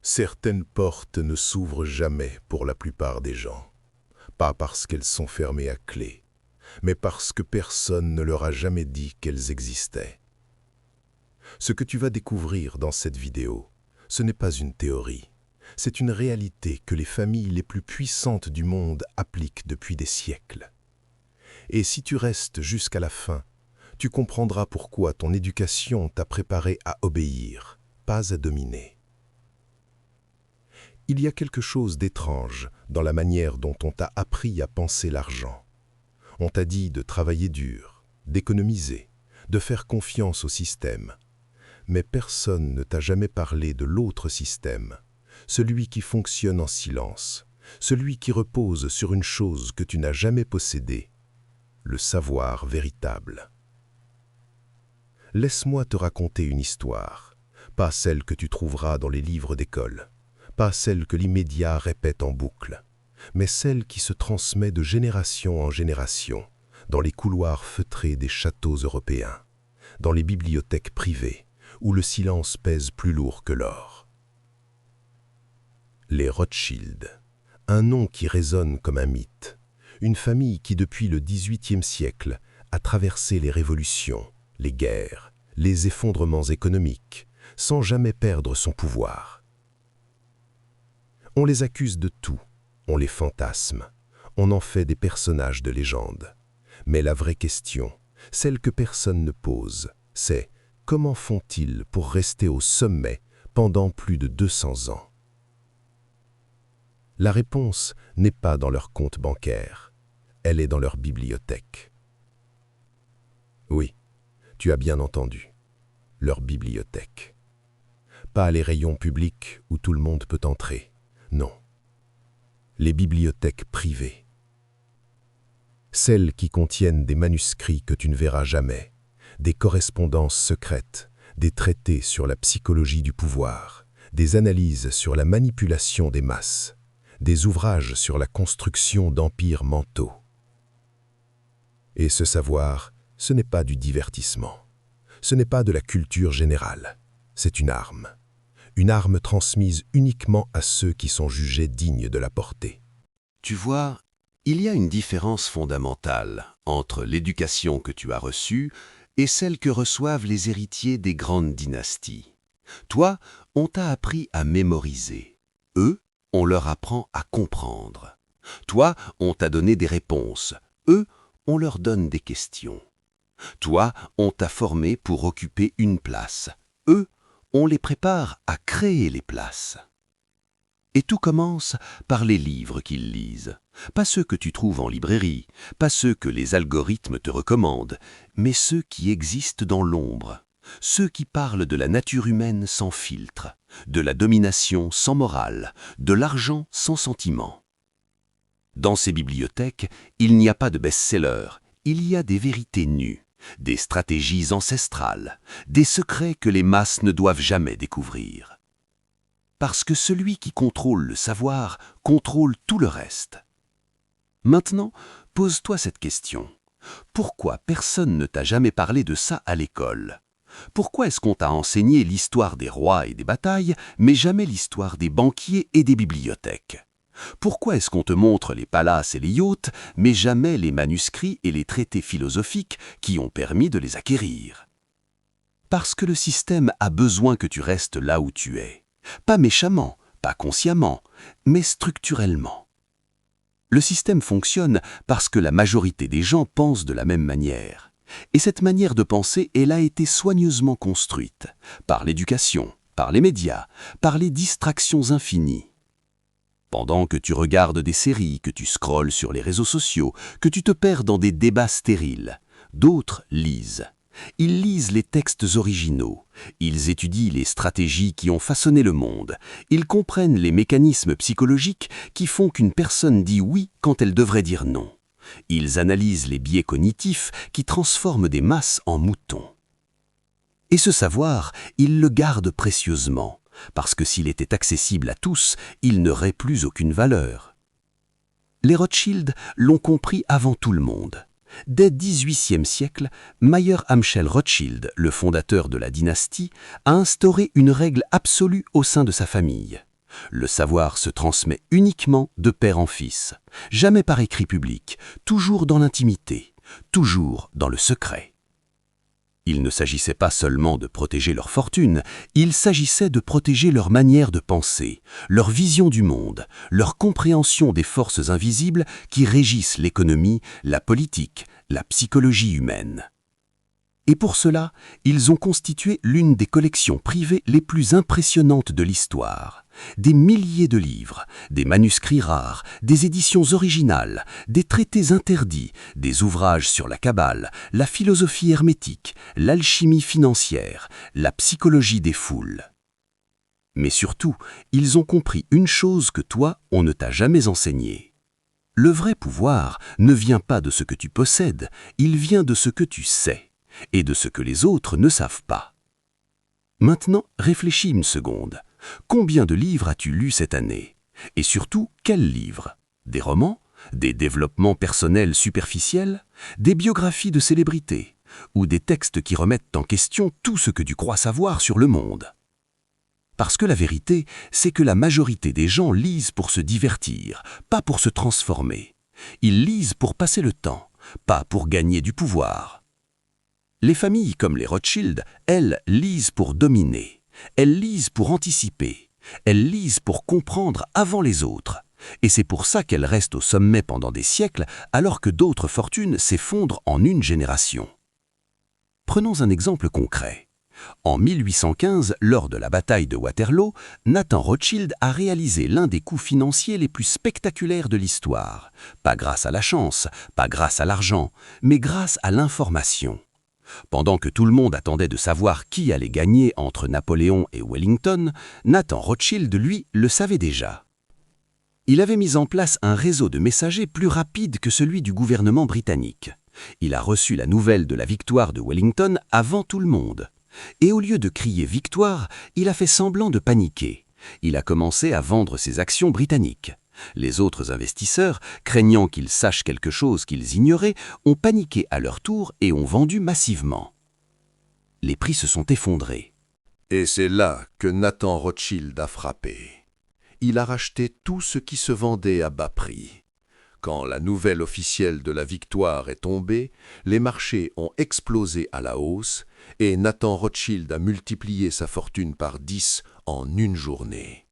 Certaines portes ne s'ouvrent jamais pour la plupart des gens, pas parce qu'elles sont fermées à clé, mais parce que personne ne leur a jamais dit qu'elles existaient. Ce que tu vas découvrir dans cette vidéo, ce n'est pas une théorie, c'est une réalité que les familles les plus puissantes du monde appliquent depuis des siècles. Et si tu restes jusqu'à la fin, tu comprendras pourquoi ton éducation t'a préparé à obéir, pas à dominer. Il y a quelque chose d'étrange dans la manière dont on t'a appris à penser l'argent. On t'a dit de travailler dur, d'économiser, de faire confiance au système. Mais personne ne t'a jamais parlé de l'autre système, celui qui fonctionne en silence, celui qui repose sur une chose que tu n'as jamais possédée, le savoir véritable. Laisse-moi te raconter une histoire, pas celle que tu trouveras dans les livres d'école, pas celle que l'immédiat répète en boucle, mais celle qui se transmet de génération en génération, dans les couloirs feutrés des châteaux européens, dans les bibliothèques privées, où le silence pèse plus lourd que l'or. Les Rothschild, un nom qui résonne comme un mythe, une famille qui depuis le XVIIIe siècle a traversé les révolutions, les guerres, les effondrements économiques, sans jamais perdre son pouvoir. On les accuse de tout, on les fantasme, on en fait des personnages de légende. Mais la vraie question, celle que personne ne pose, c'est comment font-ils pour rester au sommet pendant plus de 200 ans? La réponse n'est pas dans leur compte bancaire, elle est dans leur bibliothèque. Oui, tu as bien entendu, leur bibliothèque. Pas les rayons publics où tout le monde peut entrer. Non, les bibliothèques privées. Celles qui contiennent des manuscrits que tu ne verras jamais, des correspondances secrètes, des traités sur la psychologie du pouvoir, des analyses sur la manipulation des masses, des ouvrages sur la construction d'empires mentaux. Et ce savoir, ce n'est pas du divertissement, ce n'est pas de la culture générale, c'est une arme transmise uniquement à ceux qui sont jugés dignes de la porter. Tu vois, il y a une différence fondamentale entre l'éducation que tu as reçue et celle que reçoivent les héritiers des grandes dynasties. Toi, on t'a appris à mémoriser. Eux, on leur apprend à comprendre. Toi, on t'a donné des réponses. Eux, on leur donne des questions. Toi, on t'a formé pour occuper une place. Eux, on les prépare à créer les places. Et tout commence par les livres qu'ils lisent. Pas ceux que tu trouves en librairie, pas ceux que les algorithmes te recommandent, mais ceux qui existent dans l'ombre. Ceux qui parlent de la nature humaine sans filtre, de la domination sans morale, de l'argent sans sentiment. Dans ces bibliothèques, il n'y a pas de best-seller, il y a des vérités nues. Des stratégies ancestrales, des secrets que les masses ne doivent jamais découvrir. Parce que celui qui contrôle le savoir contrôle tout le reste. Maintenant, pose-toi cette question. Pourquoi personne ne t'a jamais parlé de ça à l'école? Pourquoi est-ce qu'on t'a enseigné l'histoire des rois et des batailles, mais jamais l'histoire des banquiers et des bibliothèques? Pourquoi est-ce qu'on te montre les palaces et les yachts, mais jamais les manuscrits et les traités philosophiques qui ont permis de les acquérir? Parce que le système a besoin que tu restes là où tu es. Pas méchamment, pas consciemment, mais structurellement. Le système fonctionne parce que la majorité des gens pensent de la même manière. Et cette manière de penser, elle a été soigneusement construite par l'éducation, par les médias, par les distractions infinies. Pendant que tu regardes des séries, que tu scrolles sur les réseaux sociaux, que tu te perds dans des débats stériles, d'autres lisent. Ils lisent les textes originaux, ils étudient les stratégies qui ont façonné le monde, ils comprennent les mécanismes psychologiques qui font qu'une personne dit oui quand elle devrait dire non. Ils analysent les biais cognitifs qui transforment des masses en moutons. Et ce savoir, ils le gardent précieusement. Parce que s'il était accessible à tous, il n'aurait plus aucune valeur. Les Rothschild l'ont compris avant tout le monde. Dès XVIIIe siècle, Mayer Amschel Rothschild, le fondateur de la dynastie, a instauré une règle absolue au sein de sa famille. Le savoir se transmet uniquement de père en fils, jamais par écrit public, toujours dans l'intimité, toujours dans le secret. Il ne s'agissait pas seulement de protéger leur fortune, il s'agissait de protéger leur manière de penser, leur vision du monde, leur compréhension des forces invisibles qui régissent l'économie, la politique, la psychologie humaine. Et pour cela, ils ont constitué l'une des collections privées les plus impressionnantes de l'histoire. Des milliers de livres, des manuscrits rares, des éditions originales, des traités interdits, des ouvrages sur la Kabbale, la philosophie hermétique, l'alchimie financière, la psychologie des foules. Mais surtout, ils ont compris une chose que toi, on ne t'a jamais enseignée. Le vrai pouvoir ne vient pas de ce que tu possèdes, il vient de ce que tu sais, et de ce que les autres ne savent pas. Maintenant, réfléchis une seconde. Combien de livres as-tu lus cette année? Et surtout, quels livres? Des romans? Des développements personnels superficiels? Des biographies de célébrités? Ou des textes qui remettent en question tout ce que tu crois savoir sur le monde? Parce que la vérité, c'est que la majorité des gens lisent pour se divertir, pas pour se transformer. Ils lisent pour passer le temps, pas pour gagner du pouvoir. Les familles comme les Rothschild, elles, lisent pour dominer. Elles lisent pour anticiper. Elles lisent pour comprendre avant les autres. Et c'est pour ça qu'elles restent au sommet pendant des siècles, alors que d'autres fortunes s'effondrent en une génération. Prenons un exemple concret. En 1815, lors de la bataille de Waterloo, Nathan Rothschild a réalisé l'un des coups financiers les plus spectaculaires de l'histoire. Pas grâce à la chance, pas grâce à l'argent, mais grâce à l'information. Pendant que tout le monde attendait de savoir qui allait gagner entre Napoléon et Wellington, Nathan Rothschild, lui, le savait déjà. Il avait mis en place un réseau de messagers plus rapide que celui du gouvernement britannique. Il a reçu la nouvelle de la victoire de Wellington avant tout le monde. Et au lieu de crier « victoire », il a fait semblant de paniquer. Il a commencé à vendre ses actions britanniques. Les autres investisseurs, craignant qu'ils sachent quelque chose qu'ils ignoraient, ont paniqué à leur tour et ont vendu massivement. Les prix se sont effondrés. Et c'est là que Nathan Rothschild a frappé. Il a racheté tout ce qui se vendait à bas prix. Quand la nouvelle officielle de la victoire est tombée, les marchés ont explosé à la hausse et Nathan Rothschild a multiplié sa fortune par 10 en une journée.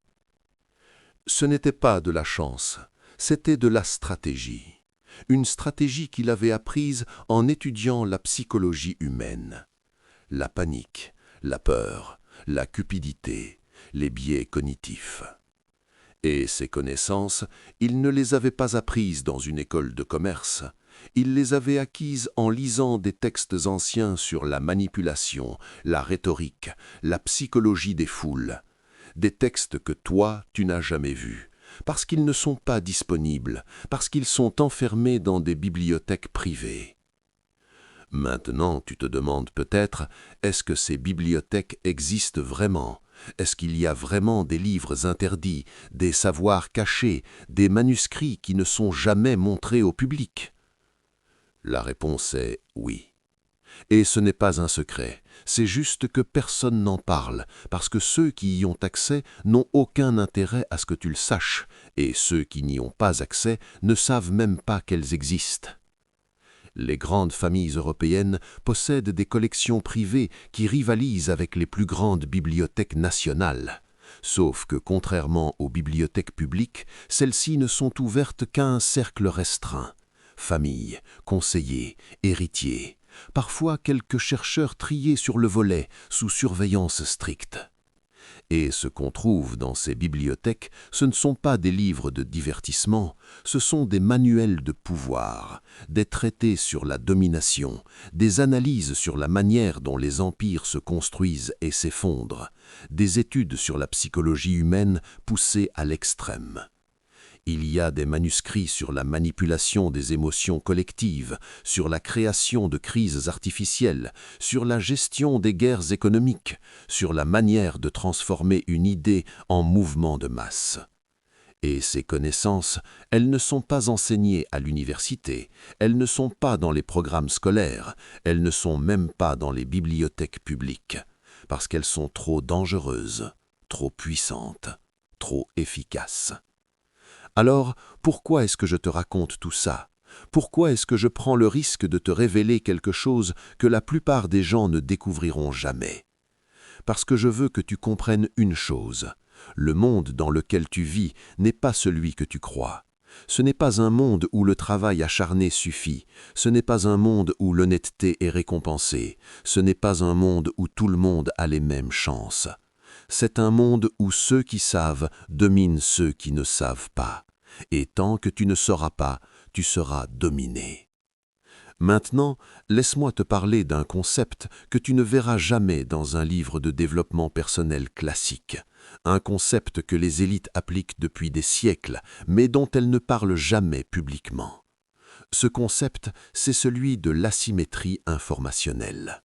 Ce n'était pas de la chance, c'était de la stratégie. Une stratégie qu'il avait apprise en étudiant la psychologie humaine. La panique, la peur, la cupidité, les biais cognitifs. Et ces connaissances, il ne les avait pas apprises dans une école de commerce. Il les avait acquises en lisant des textes anciens sur la manipulation, la rhétorique, la psychologie des foules. Des textes que toi, tu n'as jamais vus, parce qu'ils ne sont pas disponibles, parce qu'ils sont enfermés dans des bibliothèques privées. Maintenant, tu te demandes peut-être, est-ce que ces bibliothèques existent vraiment? Est-ce qu'il y a vraiment des livres interdits, des savoirs cachés, des manuscrits qui ne sont jamais montrés au public? La réponse est oui. Et ce n'est pas un secret, c'est juste que personne n'en parle, parce que ceux qui y ont accès n'ont aucun intérêt à ce que tu le saches, et ceux qui n'y ont pas accès ne savent même pas qu'elles existent. Les grandes familles européennes possèdent des collections privées qui rivalisent avec les plus grandes bibliothèques nationales. Sauf que, contrairement aux bibliothèques publiques, celles-ci ne sont ouvertes qu'à un cercle restreint. Familles, conseillers, héritiers, parfois quelques chercheurs triés sur le volet, sous surveillance stricte. Et ce qu'on trouve dans ces bibliothèques, ce ne sont pas des livres de divertissement, ce sont des manuels de pouvoir, des traités sur la domination, des analyses sur la manière dont les empires se construisent et s'effondrent, des études sur la psychologie humaine poussées à l'extrême. Il y a des manuscrits sur la manipulation des émotions collectives, sur la création de crises artificielles, sur la gestion des guerres économiques, sur la manière de transformer une idée en mouvement de masse. Et ces connaissances, elles ne sont pas enseignées à l'université, elles ne sont pas dans les programmes scolaires, elles ne sont même pas dans les bibliothèques publiques, parce qu'elles sont trop dangereuses, trop puissantes, trop efficace. Alors, pourquoi est-ce que je te raconte tout ça? Pourquoi est-ce que je prends le risque de te révéler quelque chose que la plupart des gens ne découvriront jamais? Parce que je veux que tu comprennes une chose. Le monde dans lequel tu vis n'est pas celui que tu crois. Ce n'est pas un monde où le travail acharné suffit. Ce n'est pas un monde où l'honnêteté est récompensée. Ce n'est pas un monde où tout le monde a les mêmes chances. C'est un monde où ceux qui savent dominent ceux qui ne savent pas. Et tant que tu ne sauras pas, tu seras dominé. Maintenant, laisse-moi te parler d'un concept que tu ne verras jamais dans un livre de développement personnel classique. Un concept que les élites appliquent depuis des siècles, mais dont elles ne parlent jamais publiquement. Ce concept, c'est celui de l'asymétrie informationnelle.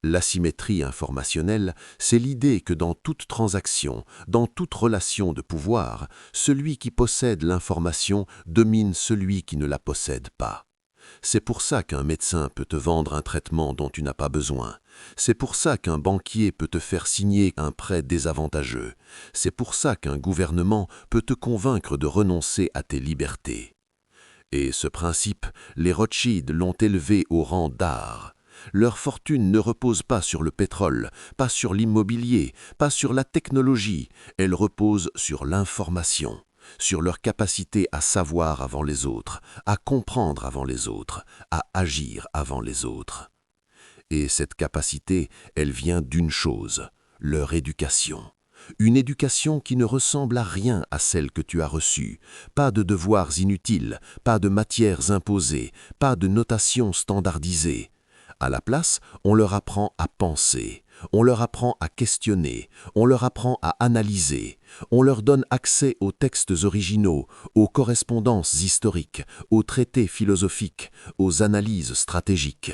L'asymétrie informationnelle, c'est l'idée que dans toute transaction, dans toute relation de pouvoir, celui qui possède l'information domine celui qui ne la possède pas. C'est pour ça qu'un médecin peut te vendre un traitement dont tu n'as pas besoin. C'est pour ça qu'un banquier peut te faire signer un prêt désavantageux. C'est pour ça qu'un gouvernement peut te convaincre de renoncer à tes libertés. Et ce principe, les Rothschild l'ont élevé au rang d'art. Leur fortune ne repose pas sur le pétrole, pas sur l'immobilier, pas sur la technologie, elle repose sur l'information, sur leur capacité à savoir avant les autres, à comprendre avant les autres, à agir avant les autres. Et cette capacité, elle vient d'une chose, leur éducation. Une éducation qui ne ressemble à rien à celle que tu as reçue, pas de devoirs inutiles, pas de matières imposées, pas de notations standardisées. À la place, on leur apprend à penser, on leur apprend à questionner, on leur apprend à analyser, on leur donne accès aux textes originaux, aux correspondances historiques, aux traités philosophiques, aux analyses stratégiques.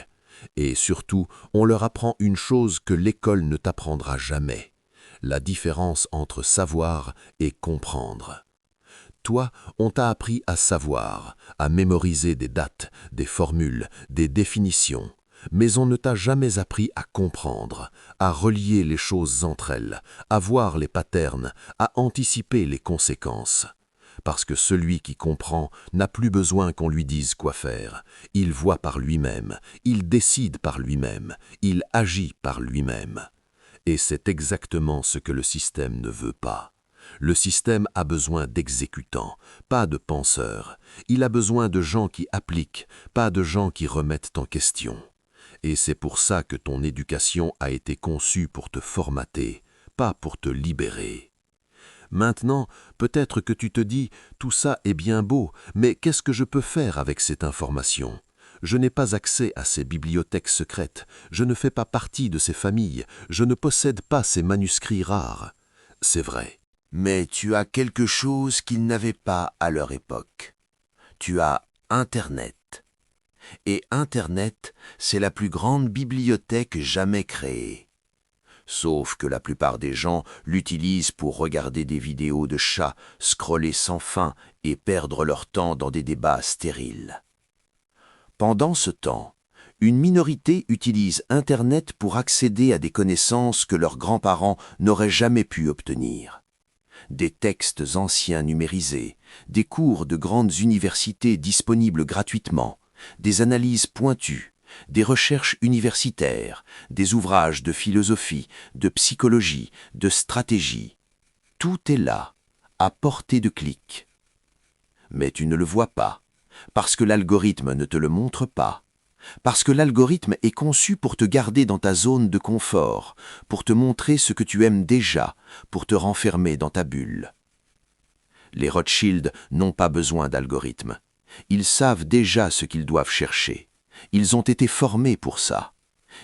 Et surtout, on leur apprend une chose que l'école ne t'apprendra jamais, la différence entre savoir et comprendre. Toi, on t'a appris à savoir, à mémoriser des dates, des formules, des définitions. Mais on ne t'a jamais appris à comprendre, à relier les choses entre elles, à voir les patterns, à anticiper les conséquences. Parce que celui qui comprend n'a plus besoin qu'on lui dise quoi faire. Il voit par lui-même, il décide par lui-même, il agit par lui-même. Et c'est exactement ce que le système ne veut pas. Le système a besoin d'exécutants, pas de penseurs. Il a besoin de gens qui appliquent, pas de gens qui remettent en question. Et c'est pour ça que ton éducation a été conçue pour te formater, pas pour te libérer. Maintenant, peut-être que tu te dis, tout ça est bien beau, mais qu'est-ce que je peux faire avec cette information? Je n'ai pas accès à ces bibliothèques secrètes, je ne fais pas partie de ces familles, je ne possède pas ces manuscrits rares. C'est vrai. Mais tu as quelque chose qu'ils n'avaient pas à leur époque. Tu as Internet. Et Internet, c'est la plus grande bibliothèque jamais créée. Sauf que la plupart des gens l'utilisent pour regarder des vidéos de chats, scroller sans fin et perdre leur temps dans des débats stériles. Pendant ce temps, une minorité utilise Internet pour accéder à des connaissances que leurs grands-parents n'auraient jamais pu obtenir. Des textes anciens numérisés, des cours de grandes universités disponibles gratuitement, des analyses pointues, des recherches universitaires, des ouvrages de philosophie, de psychologie, de stratégie. Tout est là, à portée de clic. Mais tu ne le vois pas, parce que l'algorithme ne te le montre pas, parce que l'algorithme est conçu pour te garder dans ta zone de confort, pour te montrer ce que tu aimes déjà, pour te renfermer dans ta bulle. Les Rothschild n'ont pas besoin d'algorithme. Ils savent déjà ce qu'ils doivent chercher. Ils ont été formés pour ça.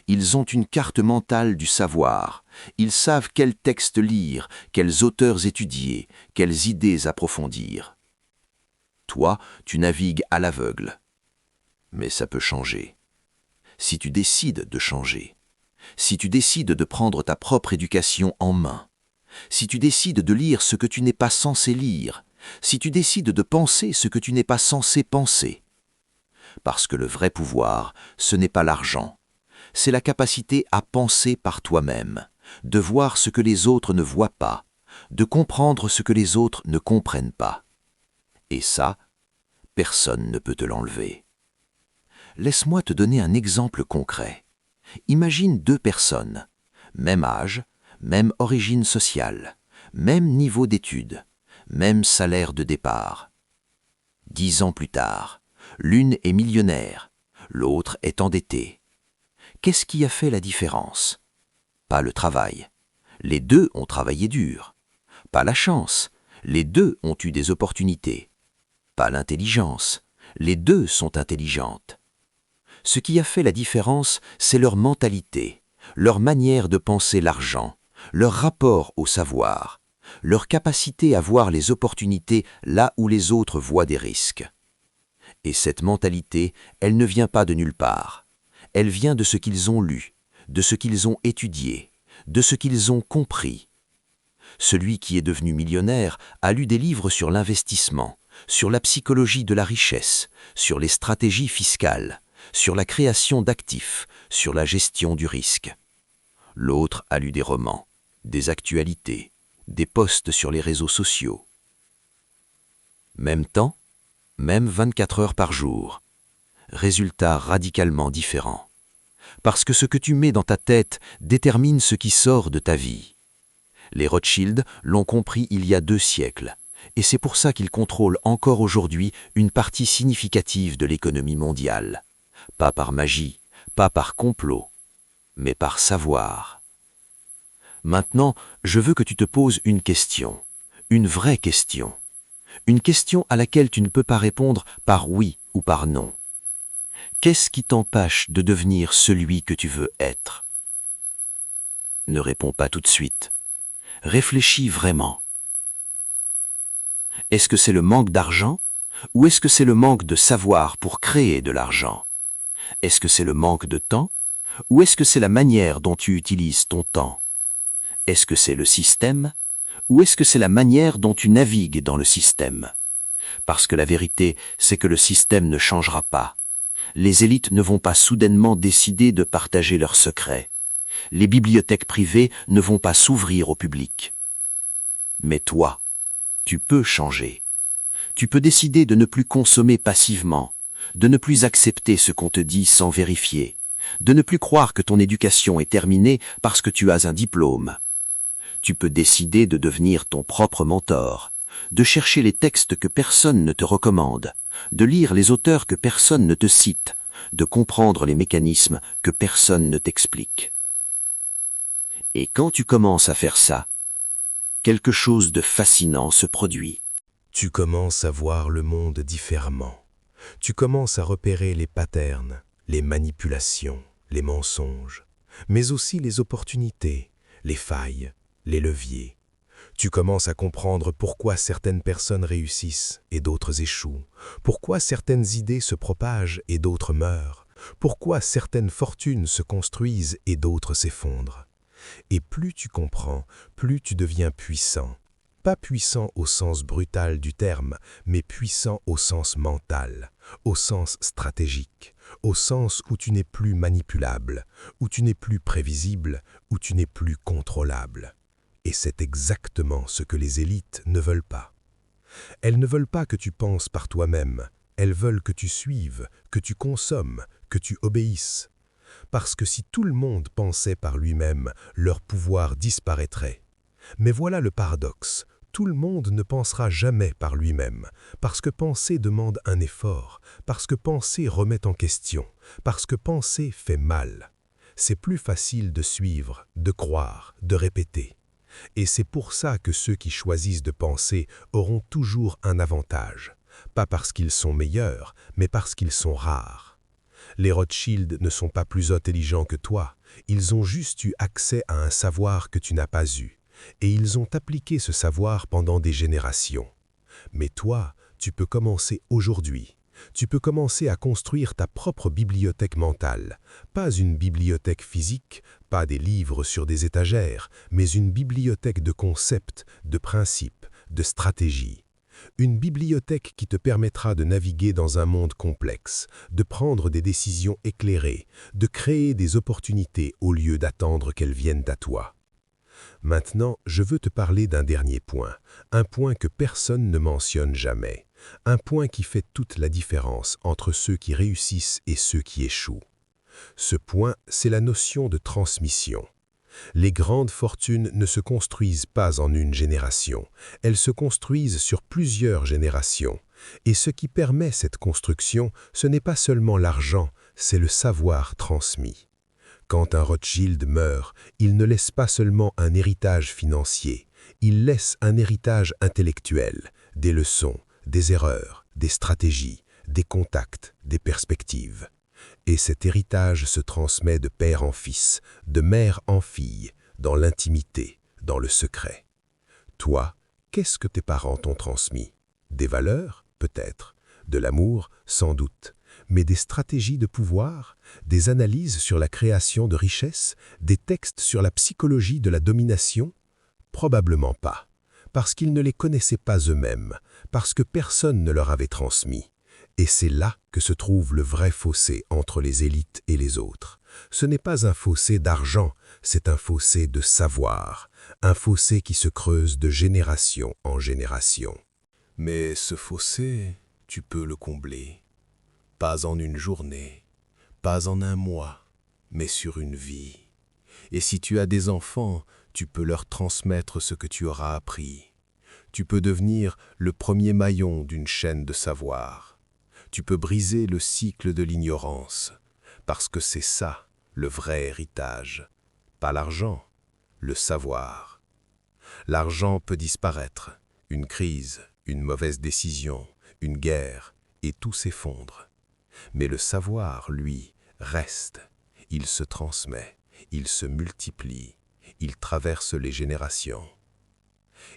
Ils ont une carte mentale du savoir. Ils savent quels textes lire, quels auteurs étudier, quelles idées approfondir. Toi, tu navigues à l'aveugle. Mais ça peut changer. Si tu décides de changer, si tu décides de prendre ta propre éducation en main, si tu décides de lire ce que tu n'es pas censé lire, si tu décides de penser ce que tu n'es pas censé penser. Parce que le vrai pouvoir, ce n'est pas l'argent. C'est la capacité à penser par toi-même, de voir ce que les autres ne voient pas, de comprendre ce que les autres ne comprennent pas. Et ça, personne ne peut te l'enlever. Laisse-moi te donner un exemple concret. Imagine deux personnes, même âge, même origine sociale, même niveau d'études, même salaire de départ. 10 ans plus tard, l'une est millionnaire, l'autre est endettée. Qu'est-ce qui a fait la différence? Pas le travail. Les deux ont travaillé dur. Pas la chance. Les deux ont eu des opportunités. Pas l'intelligence. Les deux sont intelligentes. Ce qui a fait la différence, c'est leur mentalité, leur manière de penser l'argent, leur rapport au savoir, leur capacité à voir les opportunités là où les autres voient des risques. Et cette mentalité, elle ne vient pas de nulle part. Elle vient de ce qu'ils ont lu, de ce qu'ils ont étudié, de ce qu'ils ont compris. Celui qui est devenu millionnaire a lu des livres sur l'investissement, sur la psychologie de la richesse, sur les stratégies fiscales, sur la création d'actifs, sur la gestion du risque. L'autre a lu des romans, des actualités, des posts sur les réseaux sociaux. Même temps, même 24 heures par jour. Résultat radicalement différent. Parce que ce que tu mets dans ta tête détermine ce qui sort de ta vie. Les Rothschild l'ont compris il y a 2 siècles, et c'est pour ça qu'ils contrôlent encore aujourd'hui une partie significative de l'économie mondiale. Pas par magie, pas par complot, mais par savoir. Maintenant, je veux que tu te poses une question, une vraie question. Une question à laquelle tu ne peux pas répondre par oui ou par non. Qu'est-ce qui t'empêche de devenir celui que tu veux être? Ne réponds pas tout de suite. Réfléchis vraiment. Est-ce que c'est le manque d'argent ou est-ce que c'est le manque de savoir pour créer de l'argent? Est-ce que c'est le manque de temps ou est-ce que c'est la manière dont tu utilises ton temps? Est-ce que c'est le système ou est-ce que c'est la manière dont tu navigues dans le système? Parce que la vérité, c'est que le système ne changera pas. Les élites ne vont pas soudainement décider de partager leurs secrets. Les bibliothèques privées ne vont pas s'ouvrir au public. Mais toi, tu peux changer. Tu peux décider de ne plus consommer passivement, de ne plus accepter ce qu'on te dit sans vérifier, de ne plus croire que ton éducation est terminée parce que tu as un diplôme. Tu peux décider de devenir ton propre mentor, de chercher les textes que personne ne te recommande, de lire les auteurs que personne ne te cite, de comprendre les mécanismes que personne ne t'explique. Et quand tu commences à faire ça, quelque chose de fascinant se produit. Tu commences à voir le monde différemment. Tu commences à repérer les patterns, les manipulations, les mensonges, mais aussi les opportunités, les failles, les leviers. Tu commences à comprendre pourquoi certaines personnes réussissent et d'autres échouent, pourquoi certaines idées se propagent et d'autres meurent, pourquoi certaines fortunes se construisent et d'autres s'effondrent. Et plus tu comprends, plus tu deviens puissant. Pas puissant au sens brutal du terme, mais puissant au sens mental, au sens stratégique, au sens où tu n'es plus manipulable, où tu n'es plus prévisible, où tu n'es plus contrôlable. Et c'est exactement ce que les élites ne veulent pas. Elles ne veulent pas que tu penses par toi-même, elles veulent que tu suives, que tu consommes, que tu obéisses. Parce que si tout le monde pensait par lui-même, leur pouvoir disparaîtrait. Mais voilà le paradoxe, tout le monde ne pensera jamais par lui-même, parce que penser demande un effort, parce que penser remet en question, parce que penser fait mal. C'est plus facile de suivre, de croire, de répéter. Et c'est pour ça que ceux qui choisissent de penser auront toujours un avantage, pas parce qu'ils sont meilleurs, mais parce qu'ils sont rares. Les Rothschild ne sont pas plus intelligents que toi, ils ont juste eu accès à un savoir que tu n'as pas eu, et ils ont appliqué ce savoir pendant des générations. Mais toi, tu peux commencer aujourd'hui. Tu peux commencer à construire ta propre bibliothèque mentale, pas une bibliothèque physique, pas des livres sur des étagères, mais une bibliothèque de concepts, de principes, de stratégies. Une bibliothèque qui te permettra de naviguer dans un monde complexe, de prendre des décisions éclairées, de créer des opportunités au lieu d'attendre qu'elles viennent à toi. Maintenant, je veux te parler d'un dernier point, un point que personne ne mentionne jamais, un point qui fait toute la différence entre ceux qui réussissent et ceux qui échouent. Ce point, c'est la notion de transmission. Les grandes fortunes ne se construisent pas en une génération, elles se construisent sur plusieurs générations. Et ce qui permet cette construction, ce n'est pas seulement l'argent, c'est le savoir transmis. Quand un Rothschild meurt, il ne laisse pas seulement un héritage financier, il laisse un héritage intellectuel, des leçons, des erreurs, des stratégies, des contacts, des perspectives. Et cet héritage se transmet de père en fils, de mère en fille, dans l'intimité, dans le secret. Toi, qu'est-ce que tes parents t'ont transmis? Des valeurs, peut-être, de l'amour, sans doute, mais des stratégies de pouvoir, des analyses sur la création de richesses, des textes sur la psychologie de la domination? Probablement pas, parce qu'ils ne les connaissaient pas eux-mêmes, parce que personne ne leur avait transmis. Et c'est là que se trouve le vrai fossé entre les élites et les autres. Ce n'est pas un fossé d'argent, c'est un fossé de savoir, un fossé qui se creuse de génération en génération. Mais ce fossé, tu peux le combler. Pas en une journée, pas en un mois, mais sur une vie. Et si tu as des enfants, tu peux leur transmettre ce que tu auras appris. Tu peux devenir le premier maillon d'une chaîne de savoir. Tu peux briser le cycle de l'ignorance, parce que c'est ça, le vrai héritage. Pas l'argent, le savoir. L'argent peut disparaître, une crise, une mauvaise décision, une guerre, et tout s'effondre. Mais le savoir, lui, reste. Il se transmet, il se multiplie, il traverse les générations.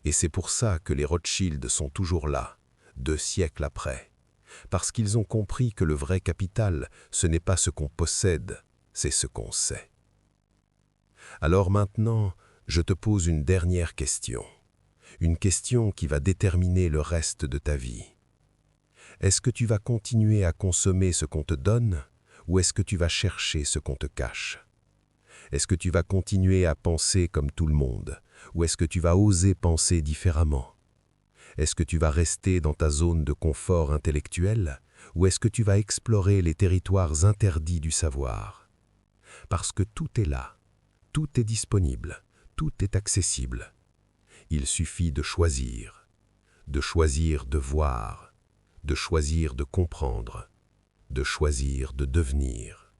Et c'est pour ça que les Rothschild sont toujours là, 2 siècles après. Parce qu'ils ont compris que le vrai capital, ce n'est pas ce qu'on possède, c'est ce qu'on sait. Alors maintenant, je te pose une dernière question. Une question qui va déterminer le reste de ta vie. Est-ce que tu vas continuer à consommer ce qu'on te donne, ou est-ce que tu vas chercher ce qu'on te cache? Est-ce que tu vas continuer à penser comme tout le monde, ou est-ce que tu vas oser penser différemment? Est-ce que tu vas rester dans ta zone de confort intellectuel, ou est-ce que tu vas explorer les territoires interdits du savoir? Parce que tout est là, tout est disponible, tout est accessible. Il suffit de choisir de voir, de choisir de comprendre, de choisir de devenir.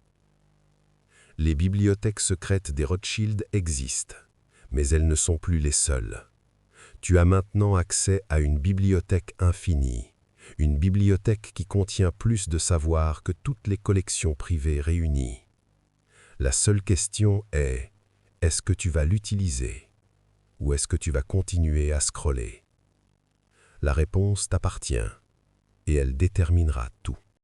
Les bibliothèques secrètes des Rothschild existent, mais elles ne sont plus les seules. Tu as maintenant accès à une bibliothèque infinie, une bibliothèque qui contient plus de savoir que toutes les collections privées réunies. La seule question est, est-ce que tu vas l'utiliser ou est-ce que tu vas continuer à scroller? La réponse t'appartient et elle déterminera tout.